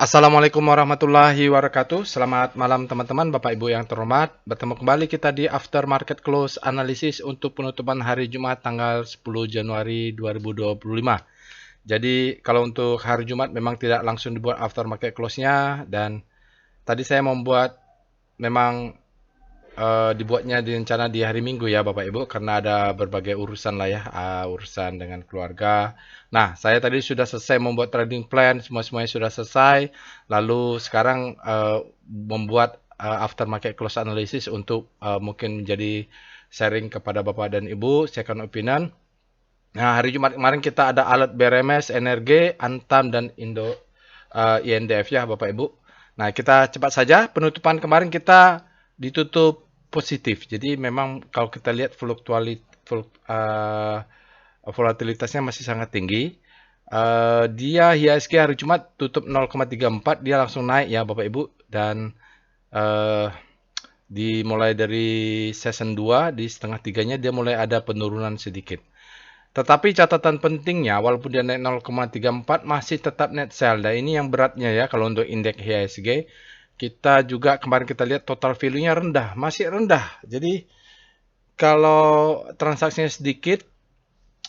Assalamualaikum warahmatullahi wabarakatuh. Selamat malam teman-teman, Bapak Ibu yang terhormat. Bertemu kembali kita di After Market Close Analysis untuk penutupan hari Jumat tanggal 10 Januari 2025. Jadi kalau untuk hari Jumat memang tidak langsung dibuat After Market Close-nya, dan tadi saya membuat memang dibuatnya rencana di hari Minggu ya Bapak Ibu, karena ada berbagai urusan lah ya, urusan dengan keluarga. Nah, saya tadi sudah selesai membuat trading plan, semuanya sudah selesai. Lalu sekarang membuat aftermarket close analysis untuk mungkin menjadi sharing kepada Bapak dan Ibu, second opinion. Nah, hari Jumat kemarin kita ada alert BRMS, Energi, Antam, dan INDF ya Bapak Ibu. Nah, kita cepat saja. Penutupan kemarin kita ditutup positif. Jadi memang kalau kita lihat volatilitasnya masih sangat tinggi. Dia IHSG hari Jumat tutup 0,34, dia langsung naik ya Bapak Ibu. Dan uh, dimulai dari season 2, di setengah tiganya dia mulai ada penurunan sedikit. Tetapi catatan pentingnya, walaupun dia naik 0,34 masih tetap net sell. Dan ini yang beratnya ya kalau untuk indeks IHSG. Kita juga kemarin kita lihat total value-nya rendah, masih rendah. Jadi kalau transaksinya sedikit,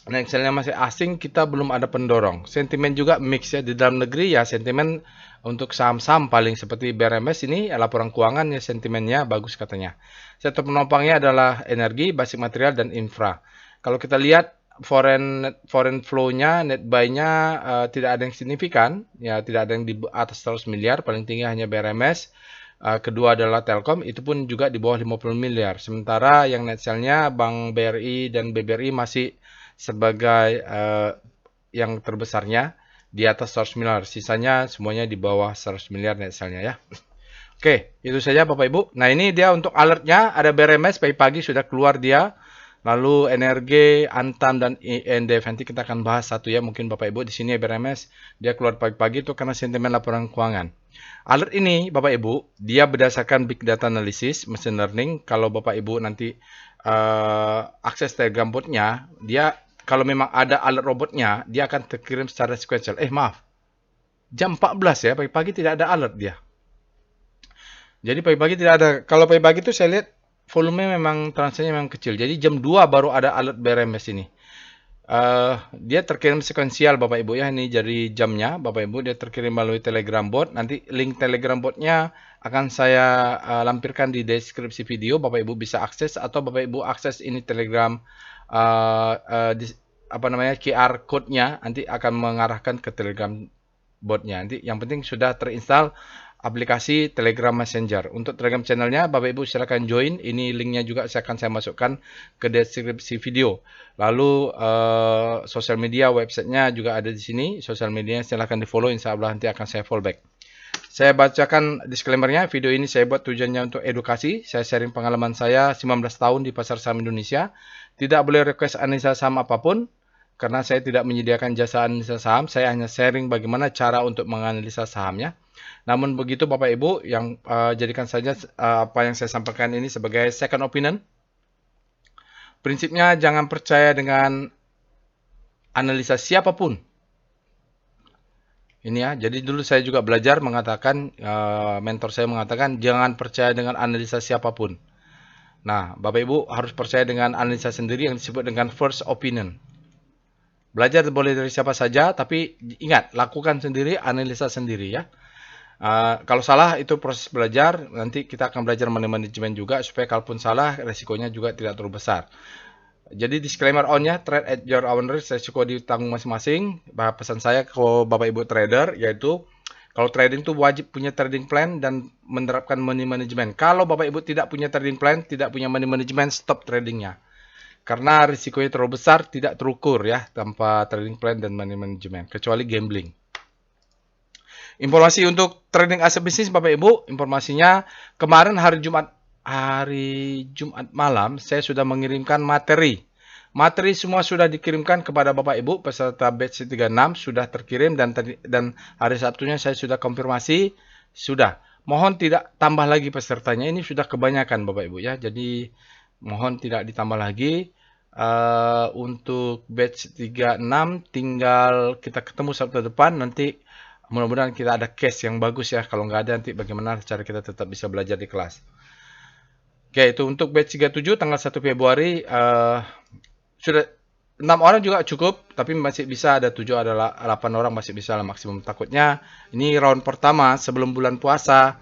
net sell-nya masih asing, kita belum ada pendorong. Sentimen juga mix ya, di dalam negeri ya sentimen untuk saham-saham paling seperti BRMS ini laporan keuangan ya sentimennya bagus katanya. Sektor penopangnya adalah energi, basic material, dan infra. Kalau kita lihat foreign flow-nya, net buy-nya tidak ada yang signifikan, ya tidak ada yang di atas 100 miliar, paling tinggi hanya BRMS. Kedua adalah Telkom, itu pun juga di bawah 50 miliar. Sementara yang net sell-nya Bank BRI dan BBRI masih sebagai yang terbesarnya di atas 100 miliar. Sisanya semuanya di bawah 100 miliar net sell-nya ya. Oke, itu saja Bapak Ibu. Nah, ini dia untuk alertnya. Ada BRMS, pagi-pagi sudah keluar dia. Lalu Energi, Antam, dan INDF. Nanti kita akan bahas satu ya. Mungkin Bapak Ibu di sini BRMS. Dia keluar pagi-pagi itu karena sentimen laporan keuangan. Alert ini Bapak Ibu, dia berdasarkan Big Data Analysis, Machine Learning. Kalau Bapak Ibu nanti akses Telegram botnya, dia kalau memang ada alert robotnya, dia akan terkirim secara sequential. Maaf, jam 14 ya, pagi-pagi tidak ada alert dia. Jadi pagi-pagi tidak ada. Kalau pagi-pagi itu saya lihat volume memang transaksinya memang kecil. Jadi jam 2 baru ada alert BRMS ini. Dia terkirim sekuensial Bapak Ibu ya. Ini jadi jamnya Bapak Ibu. Dia terkirim melalui Telegram bot. Nanti link Telegram botnya akan saya lampirkan di deskripsi video. Bapak Ibu bisa akses atau Bapak Ibu akses ini Telegram uh, uh, di, QR code-nya nanti akan mengarahkan ke Telegram botnya. Nanti yang penting sudah terinstall aplikasi Telegram Messenger. Untuk Telegram channelnya, Bapak Ibu silakan join. Ini linknya juga akan saya masukkan ke deskripsi video. Lalu sosial media, websitenya juga ada di sini. Sosial medianya silakan di follow. Insya Allah nanti akan saya follow back. Saya bacakan disclaimer-nya. Video ini saya buat tujuannya untuk edukasi. Saya sharing pengalaman saya 19 tahun di pasar saham Indonesia. Tidak boleh request analisa saham apapun. Karena saya tidak menyediakan jasa analisa saham. Saya hanya sharing bagaimana cara untuk menganalisa sahamnya. Namun begitu Bapak Ibu, yang jadikan saja apa yang saya sampaikan ini sebagai second opinion. Prinsipnya jangan percaya dengan analisa siapapun. Ini ya, jadi dulu saya juga belajar mengatakan, mentor saya mengatakan jangan percaya dengan analisa siapapun. Nah, Bapak Ibu harus percaya dengan analisa sendiri yang disebut dengan first opinion. Belajar boleh dari siapa saja, tapi ingat, lakukan sendiri, analisa sendiri ya. Kalau salah itu proses belajar, nanti kita akan belajar manajemen juga supaya kalaupun salah resikonya juga tidak terlalu besar. Jadi disclaimer on-nya, trade at your own risk, resiko ditanggung masing-masing. Pesan saya ke Bapak Ibu trader yaitu kalau trading itu wajib punya trading plan dan menerapkan money management. Kalau Bapak Ibu tidak punya trading plan, tidak punya money management, stop tradingnya. Karena risikonya terlalu besar, tidak terukur ya tanpa trading plan dan money management, kecuali gambling. Informasi untuk trading aset bisnis Bapak Ibu, informasinya kemarin hari Jumat malam saya sudah mengirimkan materi. Materi semua sudah dikirimkan kepada Bapak Ibu peserta batch 36 sudah terkirim dan hari Sabtunya saya sudah konfirmasi sudah. Mohon tidak tambah lagi pesertanya, ini sudah kebanyakan Bapak Ibu ya. Jadi mohon tidak ditambah lagi. Untuk batch 36 tinggal kita ketemu Sabtu depan nanti Mudah-mudahan kita ada case yang bagus ya. Kalau nggak ada nanti bagaimana cara kita tetap bisa belajar di kelas. Oke, itu untuk batch 37 tanggal 1 Februari. Sudah 6 orang juga cukup, tapi masih bisa ada 7 adalah 8 orang masih bisa lah maksimum. Takutnya ini round pertama sebelum bulan puasa.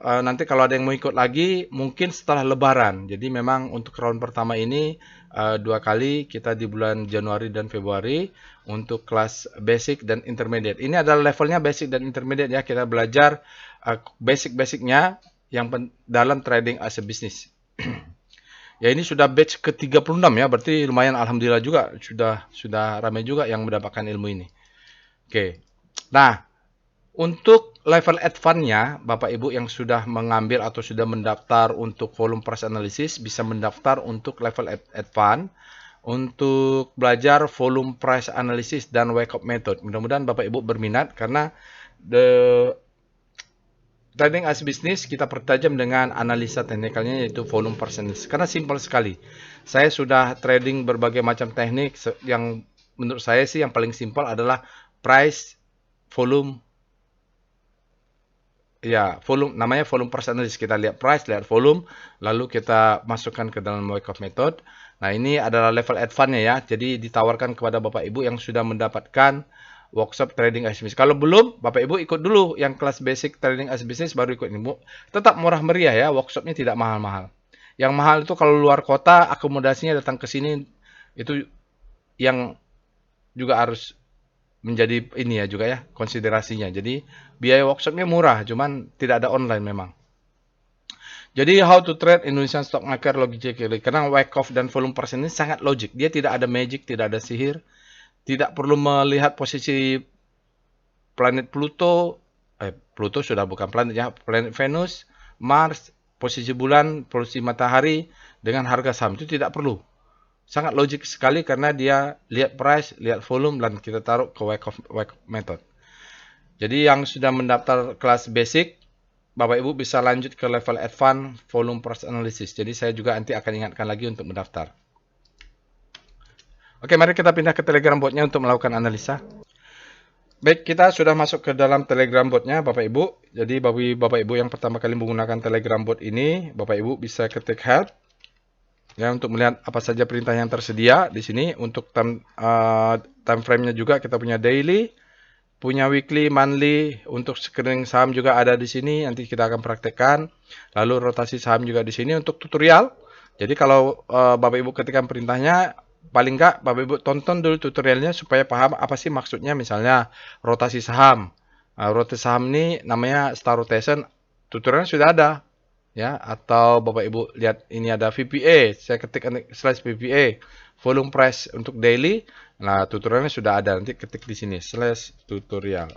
Nanti kalau ada yang mau ikut lagi, mungkin setelah Lebaran. Jadi memang untuk round pertama ini 2 kali kita di bulan Januari dan Februari untuk kelas basic dan intermediate. Ini adalah levelnya basic dan intermediate ya. Kita belajar basic-basicnya yang dalam trading as a business. Ya ini sudah batch ke-36 ya, berarti lumayan alhamdulillah juga sudah ramai juga yang mendapatkan ilmu ini. Oke. Nah, untuk level advance-nya, Bapak Ibu yang sudah mengambil atau sudah mendaftar untuk volume price analysis bisa mendaftar untuk level advance untuk belajar volume price analysis dan wake up method. Mudah-mudahan Bapak Ibu berminat karena trading as business kita pertajam dengan analisa teknikalnya yaitu volume price analysis. Karena simpel sekali. Saya sudah trading berbagai macam teknik yang menurut saya sih yang paling simpel adalah price, volume. Ya, volume namanya volume price analysis. Kita lihat price, lihat volume, lalu kita masukkan ke dalam wake up method. Nah, ini adalah level advance-nya ya. Jadi ditawarkan kepada Bapak Ibu yang sudah mendapatkan workshop trading as business. Kalau belum, Bapak Ibu ikut dulu yang kelas basic trading as business baru ikut ini. Tetap murah meriah ya, workshopnya tidak mahal-mahal. Yang mahal itu kalau luar kota, akomodasinya datang ke sini itu yang juga harus menjadi ini ya juga ya konsiderasinya. Jadi biaya workshopnya murah, cuman tidak ada online memang. Jadi how to trade Indonesian stock market logically. Karena wake off dan volume price ini sangat logik. Dia tidak ada magic, tidak ada sihir. Tidak perlu melihat posisi planet Pluto. Pluto sudah bukan planet ya. Planet Venus, Mars, posisi bulan, posisi matahari dengan harga saham. Itu tidak perlu. Sangat logik sekali karena dia lihat price, lihat volume, dan kita taruh ke wake off method. Jadi yang sudah mendaftar kelas basic, Bapak Ibu bisa lanjut ke level advance volume price analysis. Jadi saya juga nanti akan ingatkan lagi untuk mendaftar. Oke, mari kita pindah ke Telegram botnya untuk melakukan analisa. Baik, kita sudah masuk ke dalam Telegram botnya, Bapak Ibu. Jadi bagi Bapak Ibu yang pertama kali menggunakan Telegram bot ini, Bapak Ibu bisa ketik help. Ya, untuk melihat apa saja perintah yang tersedia di sini. Untuk time frame-nya juga kita punya daily, punya weekly, monthly. Untuk screening saham juga ada di sini. Nanti kita akan praktekkan. Lalu rotasi saham juga di sini untuk tutorial. Jadi kalau Bapak Ibu ketikkan perintahnya, paling enggak Bapak Ibu tonton dulu tutorialnya supaya paham apa sih maksudnya. Misalnya rotasi saham. Rotasi saham ini namanya star rotation. Tutorialnya sudah ada. Ya, atau Bapak Ibu lihat ini ada VPA, saya ketik slash VPA, volume price untuk daily. Nah, tutorialnya sudah ada, nanti ketik di sini slash tutorial.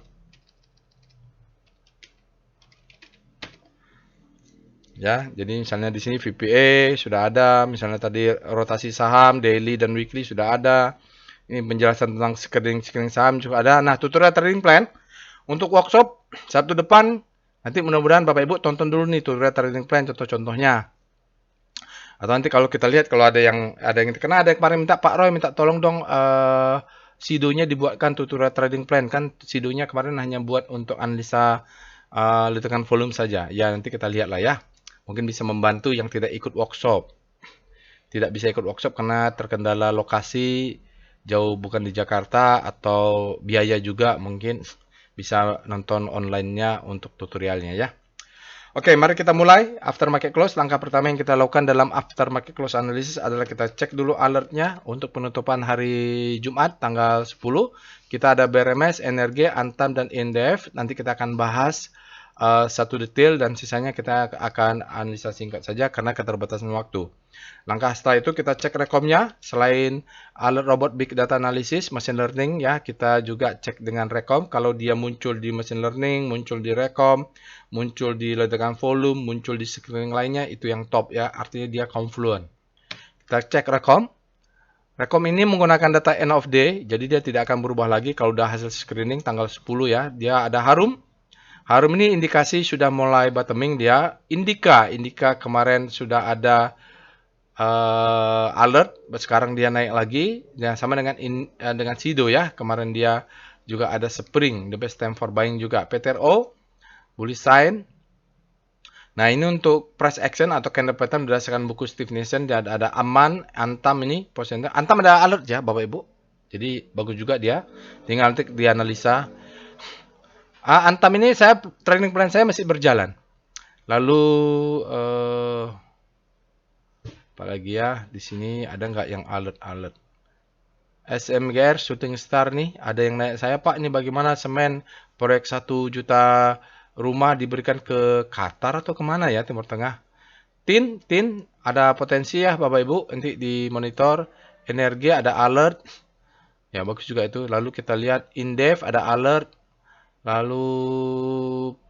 Ya, jadi misalnya di sini VPA sudah ada, misalnya tadi rotasi saham daily dan weekly sudah ada. Ini penjelasan tentang screening saham juga ada. Nah, tutorial trading plan untuk workshop Sabtu depan. Nanti mudah-mudahan Bapak Ibu tonton dulu nih tutorial trading plan contoh-contohnya. Atau nanti kalau kita lihat kalau ada yang karena ada yang kemarin minta Pak Roy minta tolong dong Sidonya dibuatkan tutorial trading plan kan Sidonya kemarin hanya buat untuk analisa letakkan volume saja. Ya nanti kita lihat lah ya. Mungkin bisa membantu yang tidak ikut workshop. Tidak bisa ikut workshop karena terkendala lokasi jauh bukan di Jakarta atau biaya juga mungkin. Bisa nonton online-nya untuk tutorialnya ya. Oke, mari kita mulai. After market close, langkah pertama yang kita lakukan dalam after market close analysis adalah kita cek dulu alertnya untuk penutupan hari Jumat tanggal 10. Kita ada BRMS, NRG, Antam, dan INDF. Nanti kita akan bahas satu detail dan sisanya kita akan analisa singkat saja karena keterbatasan waktu. Langkah setelah itu kita cek rekomnya. Selain alert robot big data analysis, machine learning ya, kita juga cek dengan rekom. Kalau dia muncul di machine learning, muncul di rekom, muncul di ledakan volume, muncul di screening lainnya, itu yang top ya, artinya dia confluent. Kita cek rekom. Rekom ini menggunakan data end of day, jadi dia tidak akan berubah lagi kalau udah hasil screening tanggal 10 ya. Dia ada harum. Harum ini indikasi sudah mulai bottoming dia. Indika kemarin sudah ada alert, sekarang dia naik lagi. Dan sama dengan Sido ya, kemarin dia juga ada spring, the best time for buying juga. PTRO, bullish sign. Nah, ini untuk price action atau candle pattern berdasarkan buku Steve Nielsen. Dia ada Aman, Antam ini posisinya. Antam ada alert ya, Bapak Ibu. Jadi bagus juga dia. Tinggal nanti dianalisa. Antam ini trading plan saya masih berjalan. Lalu apalagi ya, di sini ada nggak yang alert? SMGR Shooting Star nih, ada yang naik saya, Pak, ini bagaimana semen proyek 1 juta rumah diberikan ke Qatar atau kemana ya, Timur Tengah? TIN ada potensi ya Bapak Ibu, nanti di monitor. Energi ada alert, ya bagus juga itu. Lalu kita lihat Indef ada alert, lalu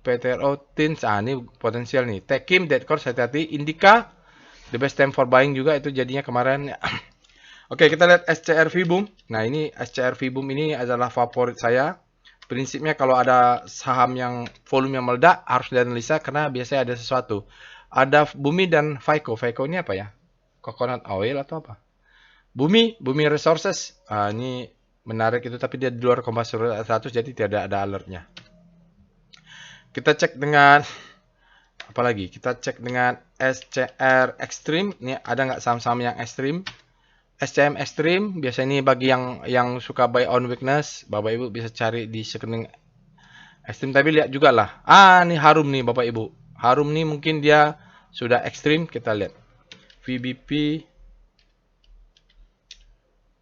PTRO TIN, ini potensial nih. Tekim, Dead Course, hati-hati. Indika, the best time for buying juga itu jadinya kemarin. Oke, kita lihat SCR Vboom. Nah, ini SCR Vboom ini adalah favorit saya. Prinsipnya kalau ada saham yang volume yang meledak harus dianalisa karena biasanya ada sesuatu. Ada Bumi dan Faiko. Faiko ini apa ya? Coconut oil atau apa? Bumi Resources. Ini menarik itu tapi dia di luar kompas 100 jadi tidak ada alertnya. Kita cek dengan apa lagi? Kita cek dengan SCR Extreme. Ini ada nggak saham-saham yang ekstrim? SCM Extreme, biasanya ini bagi yang suka buy on weakness, Bapak Ibu bisa cari di rekening Extreme. Tapi lihat juga lah. Ini Harum nih Bapak Ibu. Harum nih mungkin dia sudah ekstrim. Kita lihat. VBP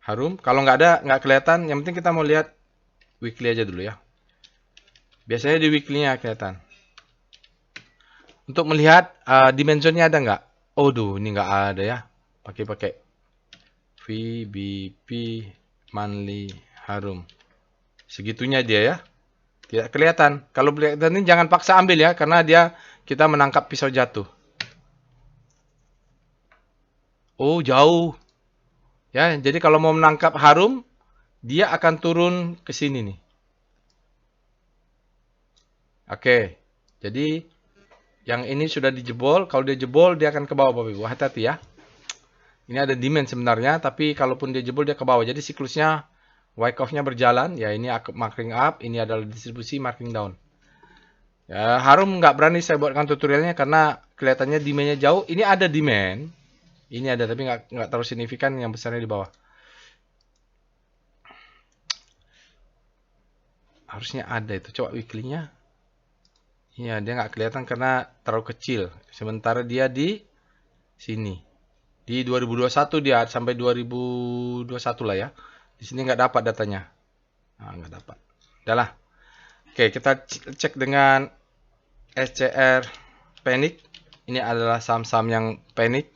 Harum. Kalau nggak kelihatan. Yang penting kita mau lihat weekly aja dulu ya. Biasanya di weekly-nya kelihatan. Untuk melihat dimensionnya ada nggak? Ini nggak ada ya. Pakai VBP Manly Harum. Segitunya dia ya. Tidak kelihatan. Kalau kelihatan ini jangan paksa ambil ya. Karena kita menangkap pisau jatuh. Jauh. Ya, jadi kalau mau menangkap Harum, dia akan turun ke sini nih. Oke. Jadi yang ini sudah dijebol. Kalau dia jebol, dia akan ke bawah Bapak Ibu. Hati-hati ya. Ini ada demand sebenarnya, tapi kalaupun dia jebol dia ke bawah. Jadi siklusnya Wyckoff-nya berjalan. Ya, ini marking up, ini adalah distribusi marking down. Ya, Harum nggak berani saya buatkan tutorialnya karena kelihatannya demand-nya jauh. Ini ada demand. Ini ada tapi nggak terlalu signifikan, yang besarnya di bawah. Harusnya ada itu. Coba weekly-nya. Iya, dia nggak kelihatan karena terlalu kecil. Sementara dia di sini. Di 2021 dia sampai 2021 lah ya. Di sini nggak dapat datanya. Nggak dapat. Udahlah. Oke, kita cek dengan SCR Panic. Ini adalah saham-saham yang panic.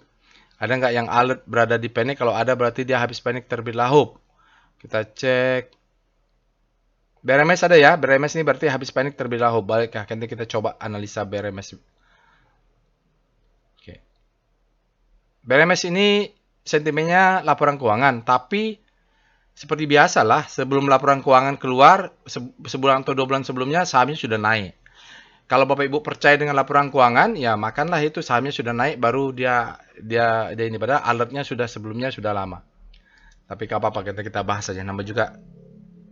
Ada nggak yang alert berada di panic? Kalau ada berarti dia habis panic terbitlah hope. Kita cek. BRMS ada ya. BRMS ini berarti habis panic terbitlah hope. Balik ya. Nanti kita coba analisa BRMS. Oke. BRMS ini sentimennya laporan keuangan. Tapi seperti biasa lah. Sebelum laporan keuangan keluar. Sebulan atau 2 bulan sebelumnya sahamnya sudah naik. Kalau Bapak Ibu percaya dengan laporan keuangan, ya makanlah itu sahamnya sudah naik, baru dia ini padahal alertnya sebelumnya sudah lama. Tapi gak apa-apa, kita bahas saja, nambah juga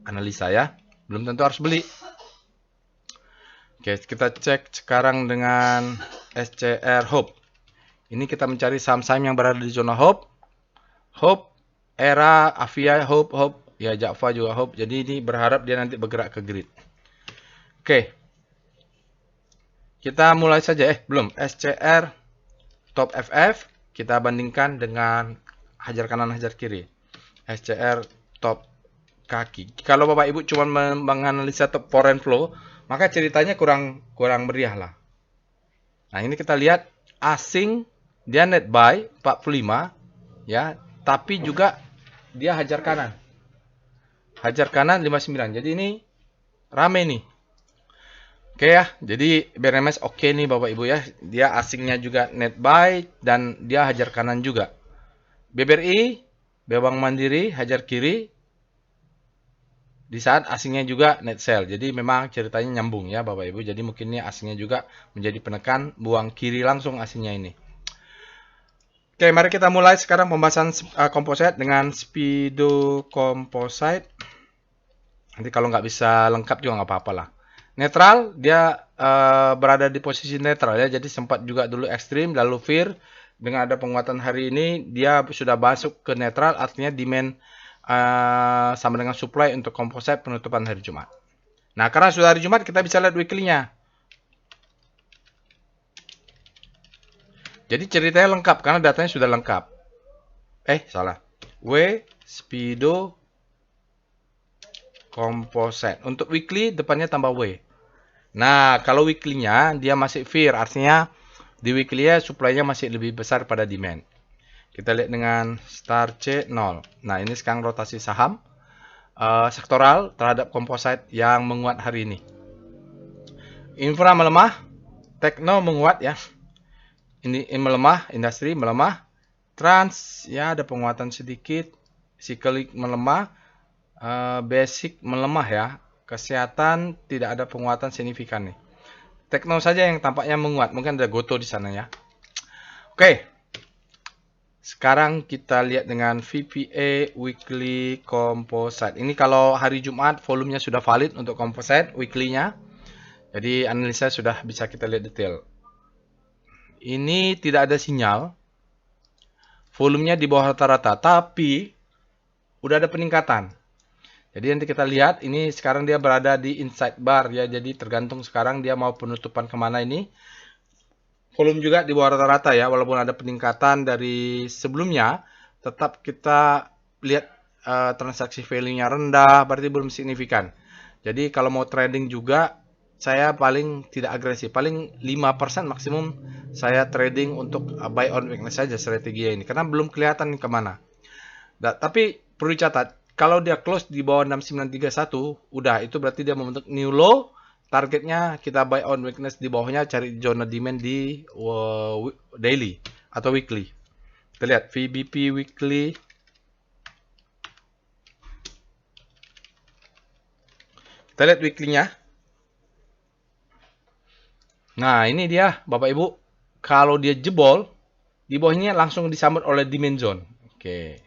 analisa ya. Belum tentu harus beli. Oke, kita cek sekarang dengan SCR Hope. Ini kita mencari saham-saham yang berada di zona Hope. Hope, Era, Avia, Hope, ya Java juga Hope. Jadi ini berharap dia nanti bergerak ke grid. Oke. Kita mulai saja, belum. SCR Top FF, kita bandingkan dengan hajar kanan, hajar kiri. SCR Top kaki. Kalau Bapak Ibu cuma menganalisa top foreign flow, maka ceritanya kurang meriah lah. Nah, ini kita lihat asing, dia net buy 45, ya, tapi juga dia hajar kanan. Hajar kanan 59. Jadi ini rame nih. Oke ya, jadi BRMS oke nih Bapak Ibu ya. Dia asingnya juga net buy dan dia hajar kanan juga. BBRI, Bank Mandiri, hajar kiri. Di saat asingnya juga net sell. Jadi memang ceritanya nyambung ya Bapak Ibu. Jadi mungkin ini asingnya juga menjadi penekan, buang kiri langsung asingnya ini. Oke, mari kita mulai sekarang pembahasan komposit dengan Speedo Composite. Nanti kalau nggak bisa lengkap juga nggak apa-apa lah. Netral, dia berada di posisi netral ya. Jadi sempat juga dulu ekstrim, lalu fear. Dengan ada penguatan hari ini, dia sudah masuk ke netral, artinya demand sama dengan supply untuk composite penutupan hari Jumat. Nah, karena sudah hari Jumat, kita bisa lihat weekly-nya. Jadi ceritanya lengkap, karena datanya sudah lengkap. Salah. W, Speedo, Composite. Untuk weekly, depannya tambah W. Nah, kalau weekly-nya dia masih fear, artinya di weekly-nya supply-nya masih lebih besar pada demand. Kita lihat dengan star C 0. Nah, ini sekarang rotasi saham sektoral terhadap composite yang menguat hari ini. Infra melemah, tekno menguat ya. Ini melemah, industri melemah. Trans ya ada penguatan sedikit, cyclic melemah, basic melemah ya. Kesehatan tidak ada penguatan signifikan nih. Tekno saja yang tampaknya menguat. Mungkin ada Goto di sana ya. Oke. Sekarang kita lihat dengan VPA Weekly Composite. Ini kalau hari Jumat volumenya sudah valid untuk composite weekly-nya. Jadi analisa sudah bisa kita lihat detail. Ini tidak ada sinyal. Volumenya di bawah rata-rata. Tapi udah ada peningkatan. Jadi nanti kita lihat, ini sekarang dia berada di inside bar ya. Jadi tergantung sekarang dia mau penutupan kemana ini. Volume juga di bawah rata-rata ya. Walaupun ada peningkatan dari sebelumnya, tetap kita lihat transaksi value-nya rendah, berarti belum signifikan. Jadi kalau mau trading juga, saya paling tidak agresif. Paling 5% maksimum saya trading untuk buy on weakness saja strategi ini. Karena belum kelihatan kemana. Tapi perlu dicatat, kalau dia close di bawah 6931, udah itu berarti dia membentuk new low. Targetnya kita buy on weakness di bawahnya, cari zona demand di daily atau weekly. Kita lihat VBP weekly. Kita lihat weekly-nya. Nah, ini dia Bapak Ibu. Kalau dia jebol, di bawahnya langsung disambut oleh demand zone. Oke.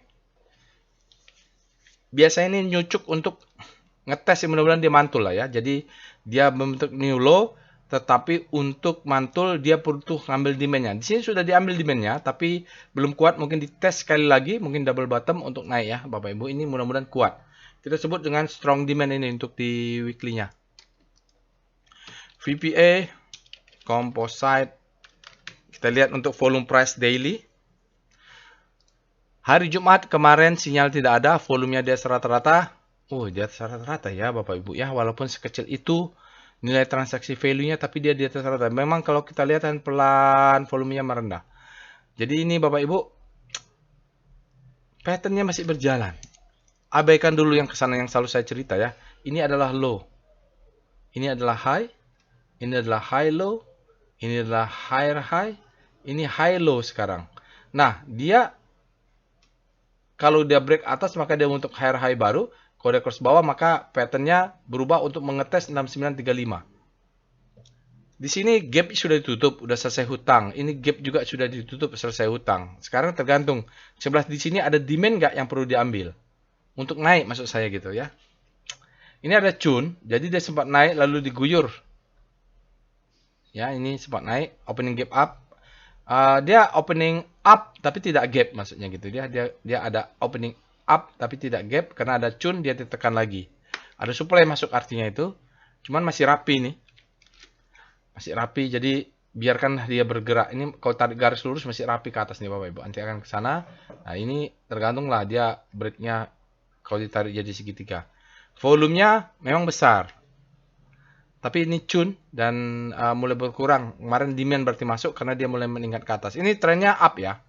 Biasanya ini nyucuk untuk ngetes, mudah-mudahan dia mantul lah ya. Jadi dia membentuk new low, tetapi untuk mantul dia butuh ngambil demand-nya. Di sini sudah diambil demand-nya, tapi belum kuat. Mungkin dites sekali lagi, mungkin double bottom untuk naik ya Bapak Ibu. Ini mudah-mudahan kuat. Kita sebut dengan strong demand ini untuk di weekly-nya. VPA, composite. Kita lihat untuk volume price daily. Hari Jumat kemarin sinyal tidak ada, volumenya di atas rata-rata. Di atas rata-rata ya Bapak Ibu ya, walaupun sekecil itu nilai transaksi value-nya, tapi dia di atas rata-rata. Memang kalau kita lihat pelan volumenya merendah. Jadi ini Bapak Ibu, pattern-nya masih berjalan. Abaikan dulu yang kesana yang selalu saya cerita ya. Ini adalah low. Ini adalah high. Ini adalah high low. Ini adalah higher high. Ini high low sekarang. Nah, dia kalau dia break atas maka dia untuk higher high baru. Kalau dia cross bawah maka patternnya berubah untuk mengetes 6935. Di sini gap sudah ditutup, sudah selesai hutang. Ini gap juga sudah ditutup, selesai hutang. Sekarang tergantung. Sebelah di sini ada demand nggak yang perlu diambil untuk naik, maksud saya gitu ya. Ini ada Chun, jadi dia sempat naik lalu diguyur. Ya, ini sempat naik, opening gap up. Dia opening up tapi tidak gap, maksudnya gitu. Dia ada opening up tapi tidak gap karena ada Chun, dia ditekan lagi. Ada supply masuk artinya itu. Cuman masih rapi nih. Masih rapi, jadi biarkan dia bergerak. Ini kalau tarik garis lurus masih rapi ke atas nih Bapak Ibu. Nanti akan ke sana. Nah, ini tergantung lah dia breaknya kalau ditarik jadi segitiga. Volumenya memang besar. Tapi ini Chun dan mulai berkurang. Kemarin demand berarti masuk karena dia mulai meningkat ke atas. Ini trennya up ya.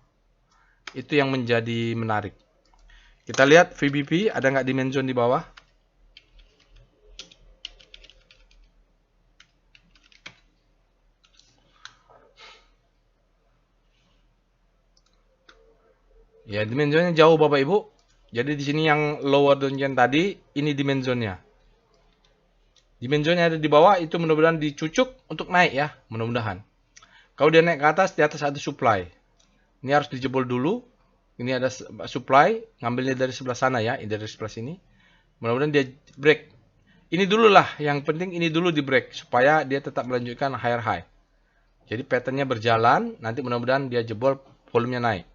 Itu yang menjadi menarik. Kita lihat VBP ada nggak demand zone di bawah? Ya, demand zone-nya jauh Bapak Ibu. Jadi di sini yang lower downtrend tadi, ini demand zone-nya. Demand zone-nya ada di bawah, itu mudah-mudahan dicucuk untuk naik ya, mudah-mudahan. Kalau dia naik ke atas, di atas ada supply. Ini harus dijebol dulu. Ini ada supply, ngambilnya dari sebelah sana ya, dari sebelah sini. Mudah-mudahan dia break. Ini dulu lah, yang penting ini dulu di break supaya dia tetap melanjutkan higher high. Jadi patternnya berjalan, nanti mudah-mudahan dia jebol, volumenya naik.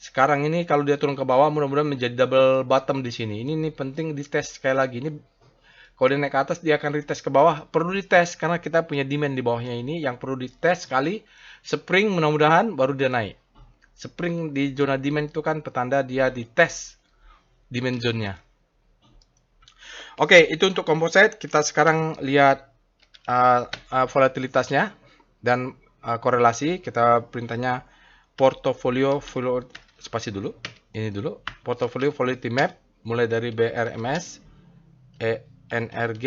Sekarang ini kalau dia turun ke bawah, mudah-mudahan menjadi double bottom di sini. Ini penting dites sekali lagi. Ini kalau dia naik ke atas, dia akan retest ke bawah. Perlu dites karena kita punya demand di bawahnya ini yang perlu dites sekali. Spring mudah-mudahan baru dia naik. Spring di zona demand itu kan petanda dia dites demand zone-nya. Oke, itu untuk composite. Kita sekarang lihat volatilitasnya dan korelasi. Kita perintahnya portofolio spasi dulu. Ini dulu. Portofolio volatility map mulai dari BRMS, NRG,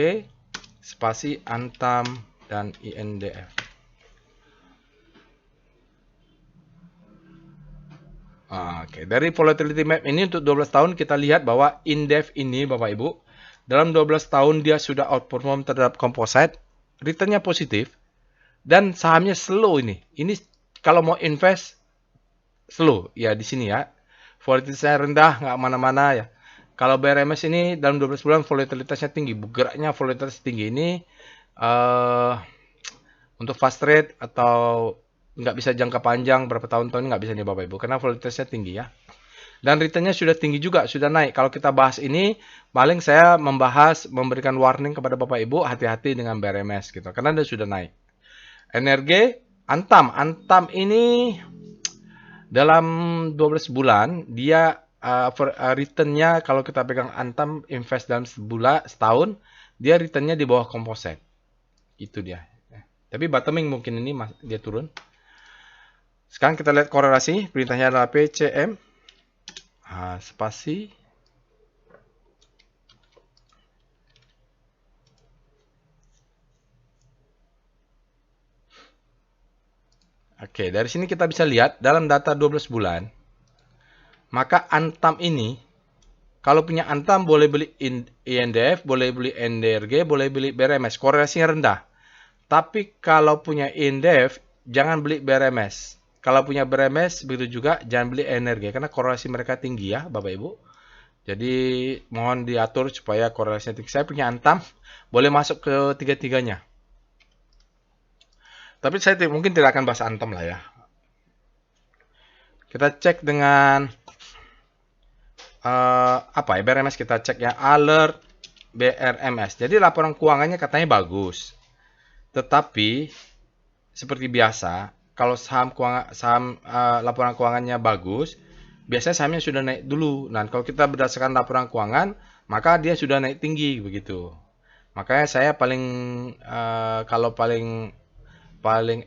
spasi Antam dan INDF. Oke, dari volatility map ini untuk 12 tahun kita lihat bahwa INDEF ini Bapak Ibu, dalam 12 tahun dia sudah outperform terhadap composite, returnnya positif, dan sahamnya slow ini. Ini kalau mau invest, slow. Ya di sini ya. Volatilitasnya rendah, nggak mana-mana ya. Kalau BRMS ini dalam 12 bulan volatilitasnya tinggi. Bergeraknya volatilitas tinggi ini untuk fast trade atau nggak bisa jangka panjang berapa tahun-tahun nggak bisa nih Bapak Ibu. Karena volatilitasnya tinggi ya. Dan returnnya sudah tinggi juga, sudah naik. Kalau kita bahas ini, paling saya memberikan warning kepada Bapak Ibu, hati-hati dengan BRMS gitu. Karena dia sudah naik. Energi, Antam. Antam ini dalam 12 bulan, dia returnnya kalau kita pegang Antam, invest dalam setahun, dia returnnya di bawah composite. Itu dia. Tapi bottoming mungkin ini dia turun. Sekarang kita lihat korelasi, perintahnya adalah PCM. Spasi Oke, dari sini kita bisa lihat dalam data 12 bulan, maka Antam ini, kalau punya Antam boleh beli INDF, boleh beli NDRG, boleh beli BRMS, korelasinya rendah. Tapi kalau punya INDF, jangan beli BRMS. Kalau punya BRMS, begitu juga, jangan beli NRG, karena korelasi mereka tinggi ya, Bapak Ibu. Jadi, mohon diatur supaya korelasinya tinggi. Saya punya Antam, boleh masuk ke tiga-tiganya. Tapi saya mungkin tidak akan bahas Antam lah ya. Kita cek dengan BRMS kita cek ya, alert BRMS. Jadi laporan keuangannya katanya bagus. Tetapi seperti biasa, kalau laporan keuangannya bagus, biasanya sahamnya sudah naik dulu. Nah, kalau kita berdasarkan laporan keuangan, maka dia sudah naik tinggi begitu. Makanya saya kalau paling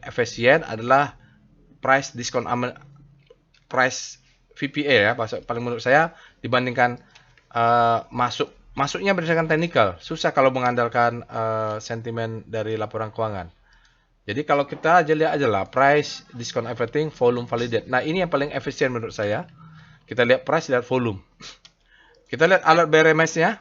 efisien adalah price VPA ya, paling menurut saya dibandingkan masuknya berdasarkan technical. Susah kalau mengandalkan sentimen dari laporan keuangan. Jadi kalau kita lihat aja lah, price, discount everything, volume validate. Nah, ini yang paling efisien menurut saya. Kita lihat price, lihat volume. Kita lihat alert BRMS-nya.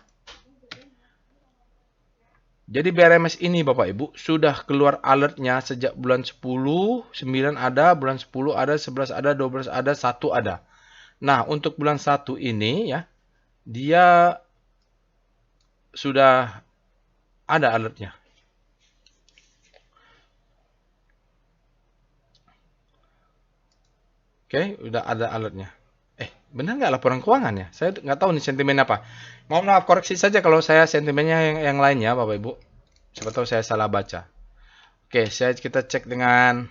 Jadi BRMS ini Bapak Ibu sudah keluar alertnya sejak bulan 10, 9 ada, bulan 10 ada, 11 ada, 12 ada, 1 ada. Nah, untuk bulan 1 ini ya, dia sudah ada alertnya. Oke, udah ada alertnya. Benar nggak laporan keuangan ya? Saya nggak tahu nih sentimen apa. Mohon maaf, koreksi saja kalau saya sentimennya yang lain ya, Bapak Ibu. Siapa tahu saya salah baca. Oke, kita cek dengan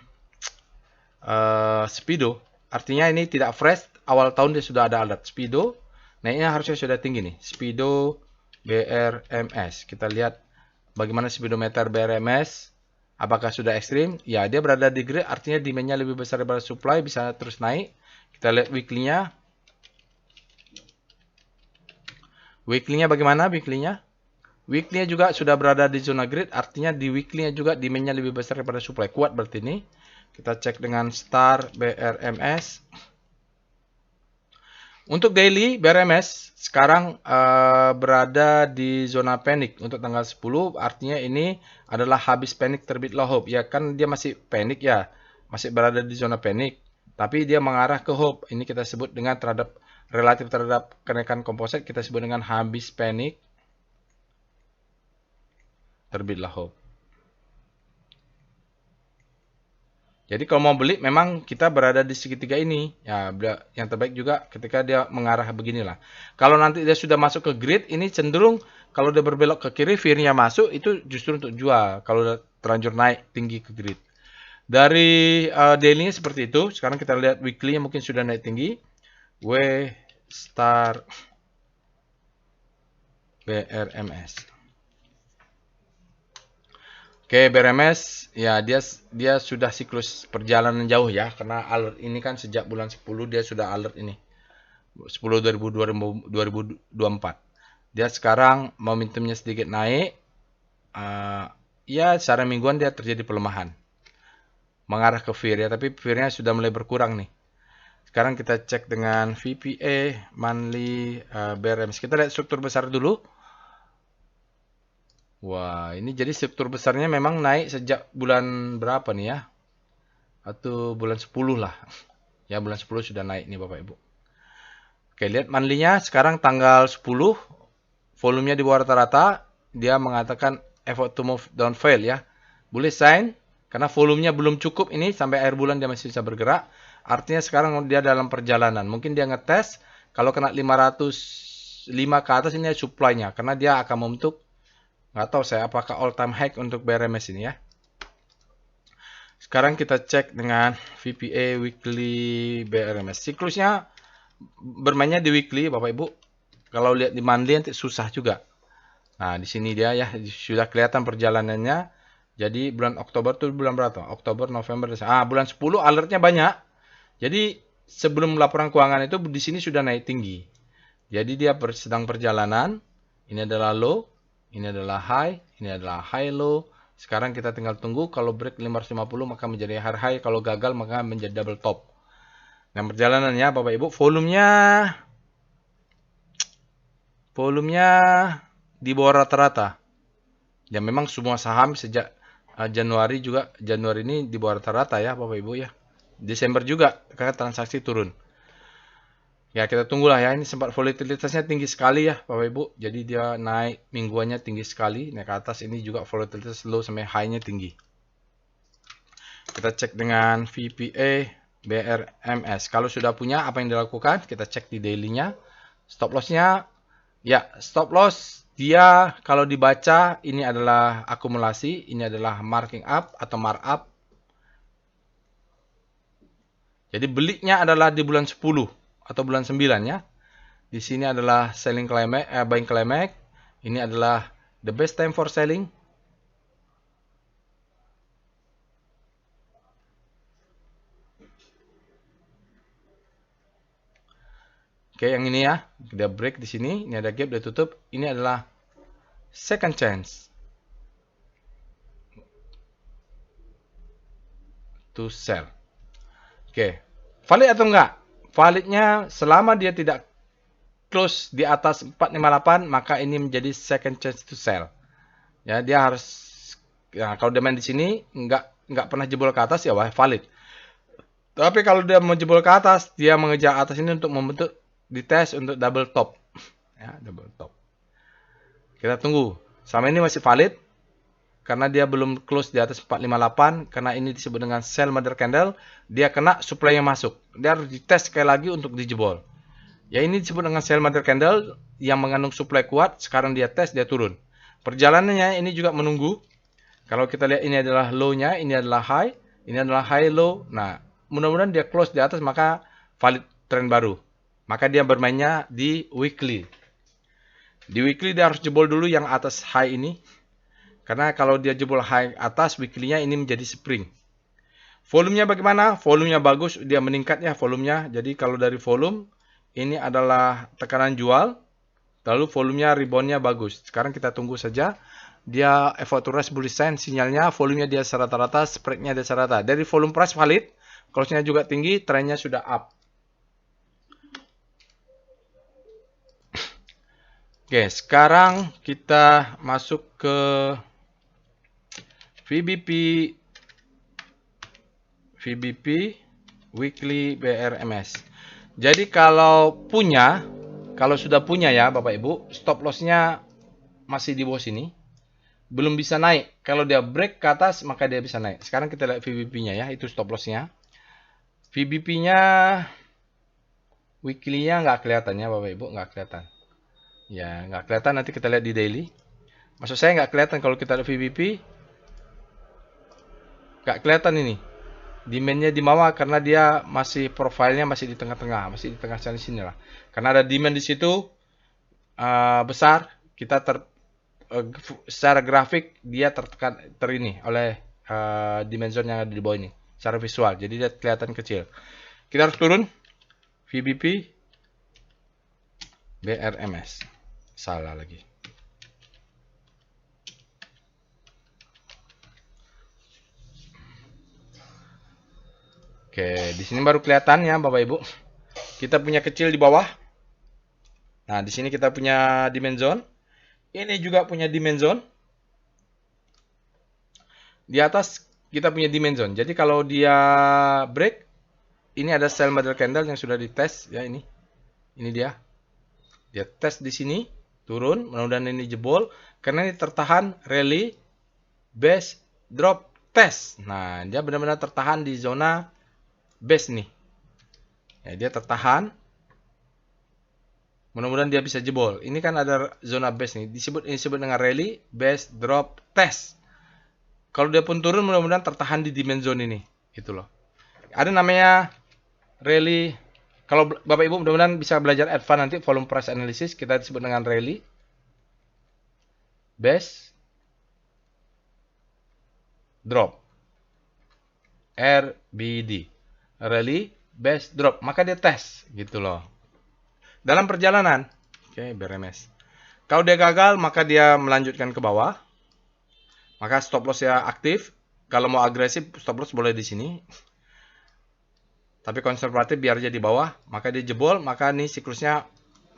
Speedo. Artinya ini tidak fresh. Awal tahun dia sudah ada alert. Speedo, naiknya harusnya sudah tinggi nih. Speedo BRMS. Kita lihat bagaimana speedometer BRMS. Apakah sudah ekstrim? Ya, dia berada di grid, artinya demand-nya lebih besar daripada supply, bisa terus naik. Kita lihat weekly-nya. Weekly-nya bagaimana? Weekly-nya juga sudah berada di zona grid, artinya di weekly-nya juga demand-nya lebih besar daripada supply. Kuat berarti ini. Kita cek dengan star BRMS. Untuk daily BRMS sekarang berada di zona panic untuk tanggal 10, artinya ini adalah habis panic terbit low hope. Ya kan dia masih panic ya, masih berada di zona panic, tapi dia mengarah ke hope. Ini kita sebut dengan relatif terhadap kenaikan komposit, kita sebut dengan habis panic. terbitlah hope. Jadi kalau mau beli memang kita berada di segitiga ini. Ya, yang terbaik juga ketika dia mengarah beginilah. Kalau nanti dia sudah masuk ke grid, ini cenderung kalau dia berbelok ke kiri, fear-nya masuk, itu justru untuk jual. Kalau udah terlanjur naik tinggi ke grid. Dari daily-nya seperti itu. Sekarang kita lihat weekly-nya mungkin sudah naik tinggi. W star BRMS. Oke, BRMS ya dia sudah siklus perjalanan jauh ya, karena alert ini kan sejak bulan 10 dia sudah alert ini. 10 2024. Dia sekarang momentumnya sedikit naik. Ya secara mingguan dia terjadi pelemahan. Mengarah ke fear ya, tapi fear-nya sudah mulai berkurang nih. Sekarang kita cek dengan VPA monthly BRMS. Kita lihat struktur besar dulu. Wah, ini jadi struktur besarnya memang naik sejak bulan berapa nih ya? Atau bulan 10 lah. Ya, bulan 10 sudah naik nih Bapak Ibu. Oke, lihat monthly-nya sekarang tanggal 10. Volumenya di bawah rata-rata. Dia mengatakan effort to move down fail ya. Boleh sign. Karena volumenya belum cukup ini. Sampai akhir bulan dia masih bisa bergerak. Artinya sekarang dia dalam perjalanan. Mungkin dia ngetes. Kalau kena 505 ke atas ini supply-nya. Karena dia akan membentuk. Nggak tahu saya apakah all time high untuk BRMS ini ya. Sekarang kita cek dengan VPA weekly BRMS. Siklusnya bermainnya di weekly Bapak Ibu. Kalau lihat di monthly nanti susah juga. Nah, di sini dia ya sudah kelihatan perjalanannya. Jadi bulan Oktober tuh bulan berapa? Oktober, November, Desember. Bulan 10 alertnya banyak. Jadi sebelum laporan keuangan itu di sini sudah naik tinggi. Jadi dia sedang perjalanan. Ini adalah low. Ini adalah high, ini adalah high low. Sekarang kita tinggal tunggu kalau break 550 maka menjadi high, kalau gagal maka menjadi double top. Nah, perjalanannya Bapak Ibu, volumenya di bawah rata-rata. Ya memang semua saham sejak Januari ini di bawah rata-rata ya Bapak Ibu ya. Desember juga karena transaksi turun. Ya kita tunggulah ya, ini sempat volatilitasnya tinggi sekali ya Bapak Ibu. Jadi dia naik mingguannya tinggi sekali. Naik ke atas ini juga volatilitas low sampai high-nya tinggi. Kita cek dengan VPA BRMS. Kalau sudah punya apa yang dilakukan, kita cek di daily-nya. Stop loss-nya, ya stop loss dia kalau dibaca ini adalah akumulasi, ini adalah marking up atau markup. Jadi belinya adalah di bulan 10. Atau bulan 9 ya. Di sini adalah buying climax. Ini adalah the best time for selling. Oke, yang ini ya. Dia break di sini, ini ada gap, dia tutup. Ini adalah second chance to sell. Oke. Valid atau enggak? Validnya selama dia tidak close di atas 458 maka ini menjadi second chance to sell. Ya, dia harus ya, kalau dia main di sini nggak pernah jebol ke atas ya wah valid. Tapi kalau dia mau jebol ke atas, dia mengejar atas ini untuk membentuk dites untuk double top. Ya, double top. Kita tunggu. Sama ini masih valid karena dia belum close di atas 458 karena ini disebut dengan sell mother candle, dia kena supply yang masuk. Dia harus dites sekali lagi untuk dijebol. Ya ini disebut dengan sell mother candle yang mengandung supply kuat, sekarang dia tes dia turun. Perjalanannya ini juga menunggu. Kalau kita lihat ini adalah low-nya, ini adalah high, ini adalah high low. Nah, mudah-mudahan dia close di atas maka valid trend baru. Maka dia bermainnya di weekly. Di weekly dia harus jebol dulu yang atas high ini. Karena kalau dia jebol high atas, weekly-nya ini menjadi spring. Volumenya bagaimana? Volumenya bagus, dia meningkat ya volumenya. Jadi kalau dari volume, ini adalah tekanan jual. Lalu volumenya rebound-nya bagus. Sekarang kita tunggu saja. Dia effort to rest bullish sign, sinyalnya volumenya dia rata-rata, spread-nya dia rata. Dari volume price valid, close-nya juga tinggi, trennya sudah up. Oke, sekarang kita masuk ke VBP weekly BRMS. Jadi kalau sudah punya ya Bapak Ibu, stop loss-nya masih di bawah sini. belum bisa naik. Kalau dia break ke atas, maka dia bisa naik. Sekarang kita lihat VBP-nya ya, itu stop loss-nya. VBP-nya weekly-nya nggak kelihatan ya Bapak Ibu, nggak kelihatan. Ya, nggak kelihatan, nanti kita lihat di daily. Maksud saya nggak kelihatan kalau kita lihat VBP, nggak kelihatan ini. Demand-nya di bawah karena dia masih profilnya masih di tengah-tengah, masih di tengah sini lah. Karena ada demand di situ besar, kita secara grafik dia tertekan ini oleh demand zone yang ada di bawah ini secara visual. Jadi dia kelihatan kecil. Kita harus turun VBP BRMS. Salah lagi. Oke, di sini baru kelihatan ya Bapak Ibu. Kita punya kecil di bawah. Nah, di sini kita punya demand zone. Ini juga punya demand zone. Di atas kita punya demand zone. Jadi kalau dia break, ini ada sell model candle yang sudah dites ya ini. Ini dia. Dia tes di sini, turun, mudah-mudahan ini jebol karena ini tertahan rally base drop test. Nah, dia benar-benar tertahan di zona base nih. Ya, dia tertahan. Mudah-mudahan dia bisa jebol. Ini kan ada zona base nih. Disebut dengan rally base drop test. Kalau dia pun turun, mudah-mudahan tertahan di demand zone ini. Gitu loh. Ada namanya rally. Kalau Bapak Ibu mudah-mudahan bisa belajar advance nanti volume price analysis. Kita disebut dengan rally base drop. RBD. Rally base drop. Maka dia tes. Gitu loh. Dalam perjalanan. Oke, BRMS. Kalau dia gagal, maka dia melanjutkan ke bawah. Maka stop loss ya aktif. Kalau mau agresif, stop loss boleh di sini. Tapi konservatif biar aja di bawah. Maka dia jebol, maka nih siklusnya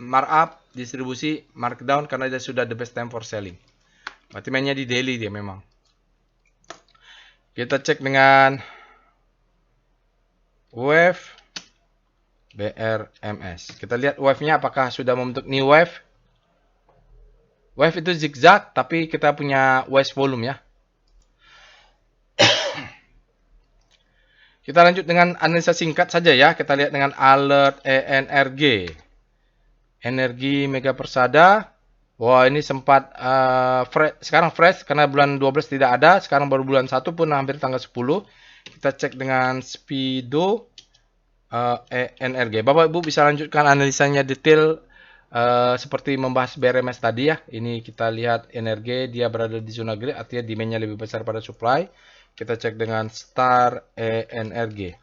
markup, distribusi, markdown karena dia sudah the best time for selling. Berarti mainnya di daily dia memang. Kita cek dengan wave BRMS. Kita lihat wave-nya apakah sudah membentuk new wave. Wave itu zigzag, tapi kita punya waist volume ya. Kita lanjut dengan analisa singkat saja ya. Kita lihat dengan alert ENRG. Energi Mega Persada. Wah, ini sempat sekarang fresh karena bulan 12 tidak ada. Sekarang baru bulan 1 pun hampir tanggal 10. Kita cek dengan Speedo ENRG. Bapak Ibu bisa lanjutkan analisanya detail seperti membahas BRMS tadi ya. Ini kita lihat energi dia berada di zona grey, artinya demand-nya lebih besar pada supply. Kita cek dengan Star ENRG.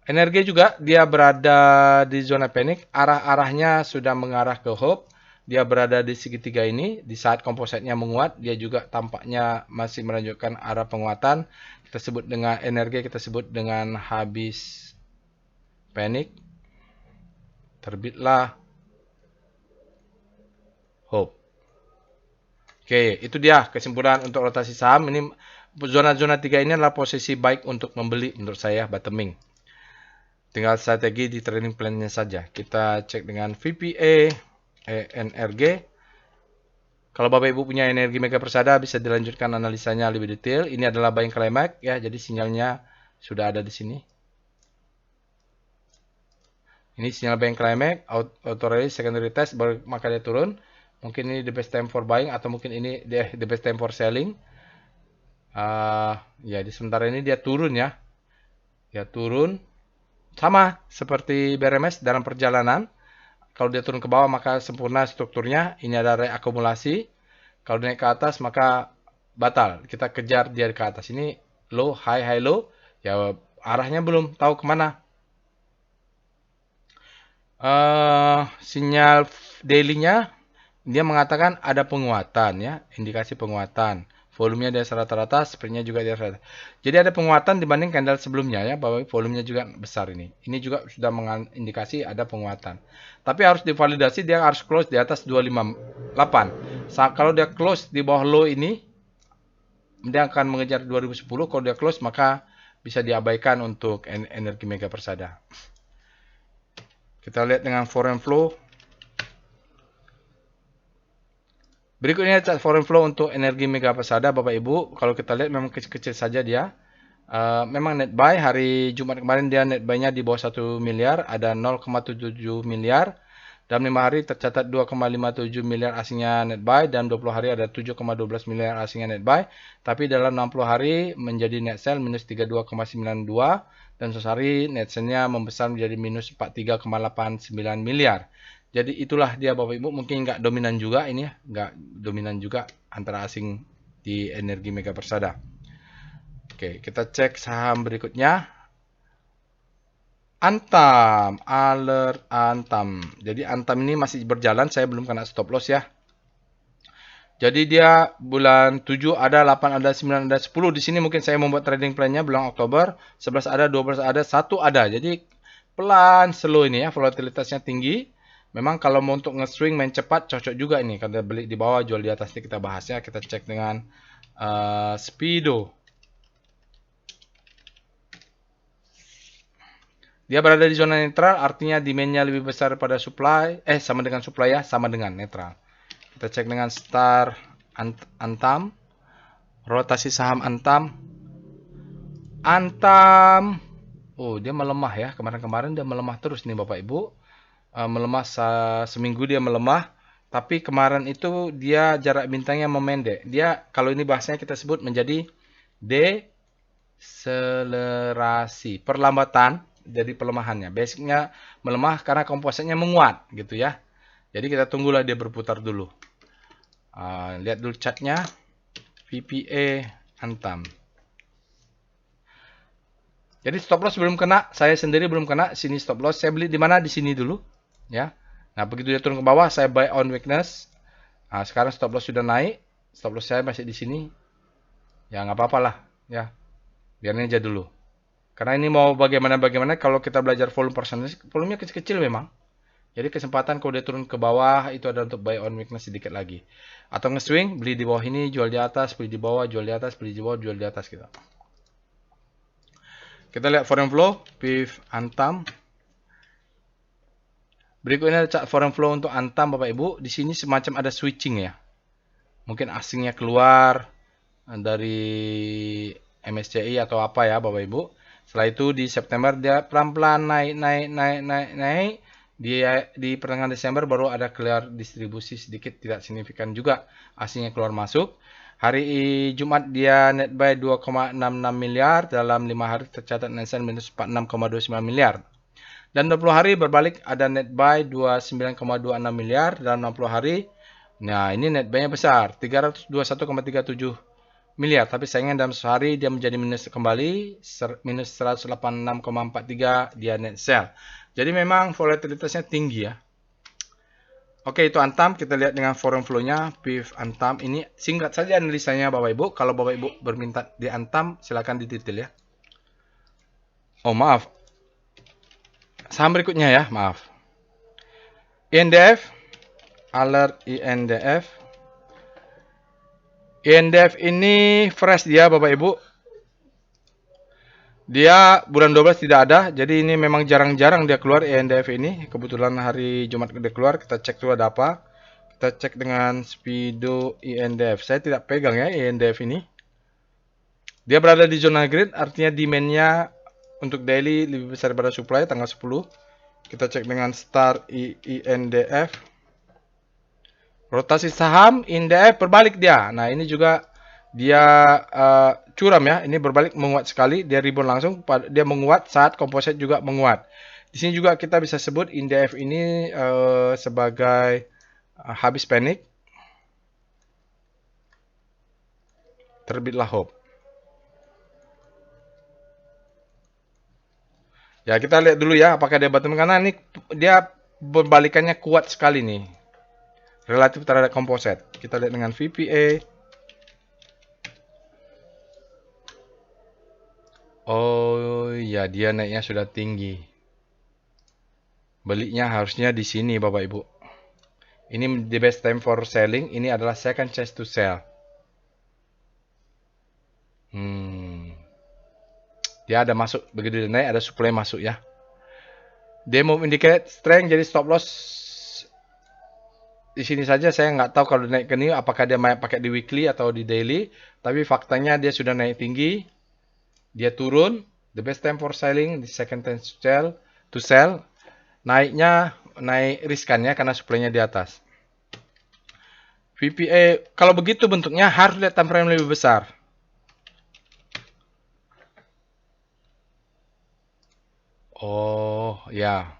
Energi juga dia berada di zona panik, arah-arahnya sudah mengarah ke hope. Dia berada di segitiga ini, di saat kompositnya menguat, dia juga tampaknya masih menunjukkan arah penguatan. Kita sebut dengan energi, kita sebut dengan habis panik. Terbitlah hope. Oke, itu dia kesimpulan untuk rotasi saham. Ini zona-zona 3 ini adalah posisi baik untuk membeli menurut saya, bottoming. Tinggal strategi di trading plan-nya saja. Kita cek dengan VPA, ENRG. Kalau Bapak Ibu punya energi Mega Persada, bisa dilanjutkan analisanya lebih detail. Ini adalah buying climax ya, jadi sinyalnya sudah ada di sini. Ini sinyal buying climax, auto release, secondary test, baru maka dia turun. Mungkin ini the best time for buying atau mungkin ini the best time for selling. Ya, di sementara ini dia turun ya. Dia turun. Sama seperti BRMS dalam perjalanan. Kalau dia turun ke bawah maka sempurna strukturnya. Ini ada reakumulasi. Kalau naik ke atas maka batal. Kita kejar dia ke atas. Ini low, high, low. Ya arahnya belum tahu kemana. Sinyal daily-nya dia mengatakan ada penguatan ya. Indikasi penguatan. Volumenya dia rata-rata, spreadnya juga dia rata. Jadi ada penguatan dibanding candle sebelumnya ya, bahwa volumenya juga besar ini. Ini juga sudah mengindikasi ada penguatan. Tapi harus divalidasi, dia harus close di atas 258. Kalau dia close di bawah low ini, dia akan mengejar 2010. Kalau dia close maka bisa diabaikan untuk energi Mega Persada. Kita lihat dengan foreign flow. Berikutnya chart foreign flow untuk energi mega persada Bapak Ibu. Kalau kita lihat memang kecil-kecil saja dia. Memang net buy hari Jumat kemarin dia net buy-nya di bawah 1 miliar, ada 0,77 miliar. Dalam 5 hari tercatat 2,57 miliar asingnya net buy, dan 20 hari ada 7,12 miliar asingnya net buy. Tapi dalam 60 hari menjadi net sell minus 32,92, dan sehari net sell-nya membesar menjadi minus 43,89 miliar. Jadi itulah dia Bapak Ibu, mungkin nggak dominan juga ini ya, nggak dominan juga antara asing di energi mega persada. Oke, kita cek saham berikutnya. Antam, alert Antam. Jadi Antam ini masih berjalan, saya belum kena stop loss ya. Jadi dia bulan 7 ada, 8 ada, 9 ada, 10 di sini mungkin saya membuat trading plan-nya bulan Oktober, 11 ada, 12 ada, 1 ada. Jadi pelan slow ini ya, volatilitasnya tinggi. Memang kalau mau untuk nge-swing main cepat cocok juga ini, karena beli di bawah jual di atas, ini kita bahas ya. Kita cek dengan Speedo. Dia berada di zona netral, artinya demand-nya lebih besar pada supply. Sama dengan supply ya, sama dengan netral. Kita cek dengan Star Antam. Rotasi saham Antam. Antam. Oh, dia melemah ya. Kemarin-kemarin dia melemah terus nih Bapak Ibu. Melemah seminggu dia melemah. Tapi kemarin itu dia jarak bintangnya memendek. Dia, kalau ini bahasanya kita sebut menjadi deselerasi. Perlambatan. Jadi pelemahannya. Basicnya melemah karena kompositnya menguat gitu ya. Jadi kita tunggulah dia berputar dulu. Lihat dulu chartnya. VPA Antam. Jadi stop loss belum kena. Saya sendiri belum kena. Sini stop loss. Saya beli di mana? Di sini dulu. Ya. Nah begitu dia turun ke bawah, saya buy on weakness. Sekarang stop loss sudah naik. Stop loss saya masih di sini. Ya nggak apa-apa lah. Ya. Biarin aja dulu. Karena ini mau bagaimana kalau kita belajar volume percentage, volumenya kecil-kecil memang. Jadi kesempatan kalau dia turun ke bawah itu ada untuk buy on weakness sedikit lagi. Atau nge-swing, beli di bawah ini, jual di atas, beli di bawah, jual di atas, beli di bawah, jual di atas gitu. Kita lihat foreign flow, PIF Antam. Berikutnya chart foreign flow untuk Antam Bapak Ibu. Di sini semacam ada switching ya. Mungkin asingnya keluar dari MSCI atau apa ya Bapak Ibu. Setelah itu di September dia pelan-pelan naik. Di pertengahan Desember baru ada keluar distribusi sedikit, tidak signifikan juga asingnya keluar masuk. Hari Jumat dia net buy 2,66 miliar, dalam 5 hari tercatat net sell minus 46,29 miliar. Dan 20 hari berbalik ada net buy 29,26 miliar dalam 60 hari. Nah, ini net buy-nya besar, 321,37 miliar, tapi sayangnya dalam sehari dia menjadi minus kembali, minus 186,43 dia net sell. Jadi memang volatilitasnya tinggi ya. Oke, itu Antam. Kita lihat dengan foreign flow-nya PIF Antam. Ini singkat saja analisanya Bapak Ibu. Kalau Bapak Ibu berminta di Antam, silakan didetail ya. Oh, maaf. Saham berikutnya ya, maaf. INDF, alert INDF. INDF ini fresh dia Bapak Ibu. Dia bulan 12 tidak ada, jadi ini memang jarang-jarang dia keluar INDF ini. Kebetulan hari Jumat dia keluar, kita cek dulu ada apa. Kita cek dengan Speedo INDF. Saya tidak pegang ya INDF ini. Dia berada di zona green, artinya demand-nya untuk daily lebih besar daripada supply tanggal 10. Kita cek dengan Star INDF. Rotasi saham INDF berbalik dia. Nah, ini juga dia curam ya. Ini berbalik menguat sekali. Dia rebound langsung. Dia menguat saat komposit juga menguat. Di sini juga kita bisa sebut INDF ini sebagai habis panik. Terbitlah hope. Ya, kita lihat dulu ya apakah dia bottom, karena ini dia berbalikannya kuat sekali nih. Relatif terhadap komposit. Kita lihat dengan VPA. Oh ya, dia naiknya sudah tinggi. Belinya harusnya di sini Bapak Ibu. Ini the best time for selling. Ini adalah second chance to sell. Dia ada masuk, begitu dia naik ada supply masuk ya. Demo indicate strength, jadi stop loss di sini saja saya nggak tahu kalau naik ke new apakah dia pakai di weekly atau di daily, tapi faktanya dia sudah naik tinggi, dia turun, the best time for selling, the second time to sell, naiknya naik riskannya karena supply-nya di atas. VPA kalau begitu bentuknya harus lihat time frame lebih besar. Oh ya,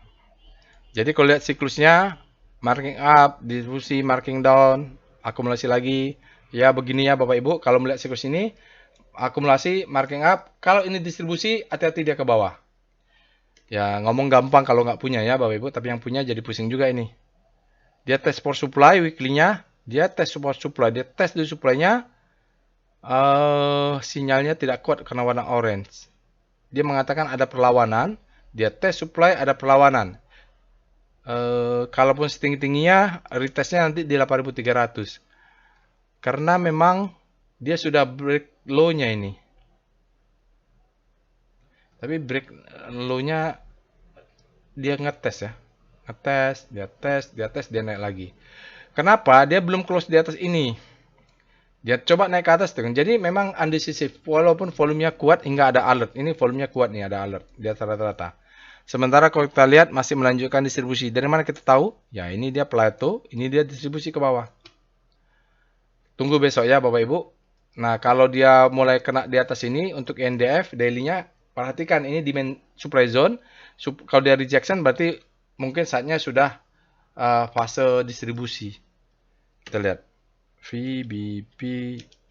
jadi kalau lihat siklusnya, marking up, distribusi, marking down, akumulasi lagi. Ya begini ya Bapak Ibu, kalau melihat siklus ini, akumulasi, marking up. Kalau ini distribusi, hati-hati dia ke bawah. Ya ngomong gampang kalau nggak punya ya Bapak Ibu, tapi yang punya jadi pusing juga ini. Dia tes for supply weekly-nya, dia tes for supply, dia tes di supply-nya, sinyalnya tidak kuat karena warna orange. Dia mengatakan ada perlawanan, dia tes supply ada perlawanan. Kalaupun setinggi-tingginya, retestnya nanti di 8.300. Karena memang dia sudah break low-nya ini. Tapi break low-nya dia ngetes ya. Ngetes, dia naik lagi. Kenapa? Dia belum close di atas ini. Dia coba naik ke atas tuh. Jadi memang undecisive. Walaupun volumenya kuat hingga ada alert. Ini volumenya kuat nih, ada alert. Di atas rata-rata. Sementara kalau kita lihat masih melanjutkan distribusi. Dari mana kita tahu? Ya ini dia plateau, ini dia distribusi ke bawah. Tunggu besok ya Bapak Ibu. Nah kalau dia mulai kena di atas ini untuk NDF daily-nya, perhatikan ini demand supply zone. Kalau dia rejection berarti mungkin saatnya sudah fase distribusi. Kita lihat. VBP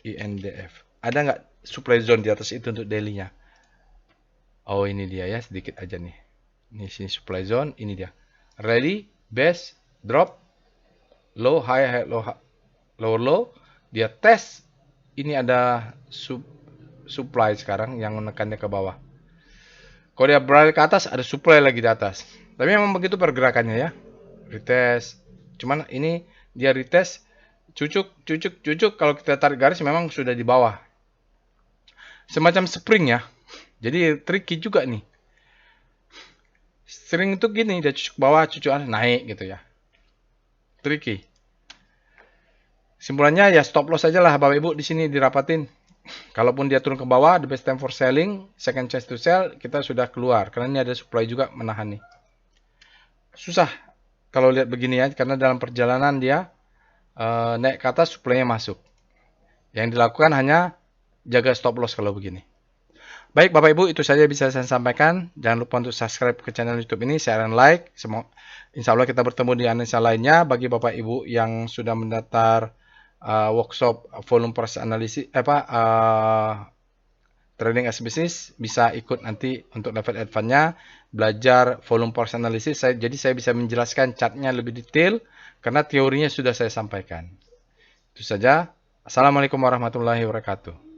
INDF. Ada nggak supply zone di atas itu untuk daily-nya? Oh ini dia ya, sedikit aja nih. Ini sini supply zone, ini dia. Ready, base, drop, low, high, high, low, low, low. Dia tes. Ini ada supply sekarang yang menekannya ke bawah. Kalau dia berada ke atas, ada supply lagi di atas. Tapi memang begitu pergerakannya ya. Retest. Cuman ini dia retest. Cucuk. Kalau kita tarik garis memang sudah di bawah. Semacam spring ya. Jadi tricky juga nih. Sering itu gini, dia cucuk bawah, cucuk naik gitu ya. Tricky. Simpulannya ya stop loss aja lah Bapak Ibu di sini dirapatin. Kalaupun dia turun ke bawah, the best time for selling, second chance to sell, kita sudah keluar. Karena ini ada supply juga menahan nih. Susah kalau lihat begini ya, karena dalam perjalanan dia naik ke atas, supply-nya masuk. Yang dilakukan hanya jaga stop loss kalau begini. Baik Bapak Ibu, itu saja bisa saya sampaikan. Jangan lupa untuk subscribe ke channel YouTube ini, share dan like. Insya Allah kita bertemu di analisa lainnya. Bagi Bapak Ibu yang sudah mendaftar workshop volume price analisis, trading as business, bisa ikut nanti untuk level advance-nya, belajar volume price analysis. Jadi saya bisa menjelaskan chartnya lebih detail, karena teorinya sudah saya sampaikan. Itu saja. Assalamualaikum warahmatullahi wabarakatuh.